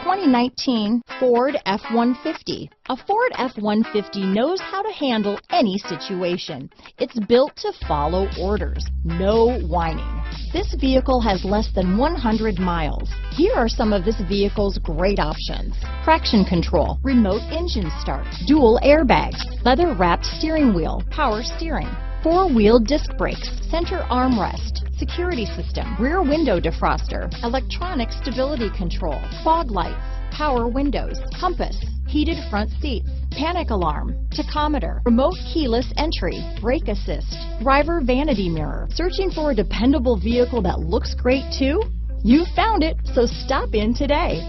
2019 Ford F-150. A Ford F-150 knows how to handle any situation. It's built to follow orders, no whining. This vehicle has less than 100 miles. Here are some of this vehicle's great options: traction control, remote engine start, dual airbags, leather-wrapped steering wheel, power steering, four-wheel disc brakes, center armrest, security system, rear window defroster, electronic stability control, fog lights, power windows, compass, heated front seats, panic alarm, tachometer, remote keyless entry, brake assist, driver vanity mirror. Searching for a dependable vehicle that looks great too? You found it, so stop in today.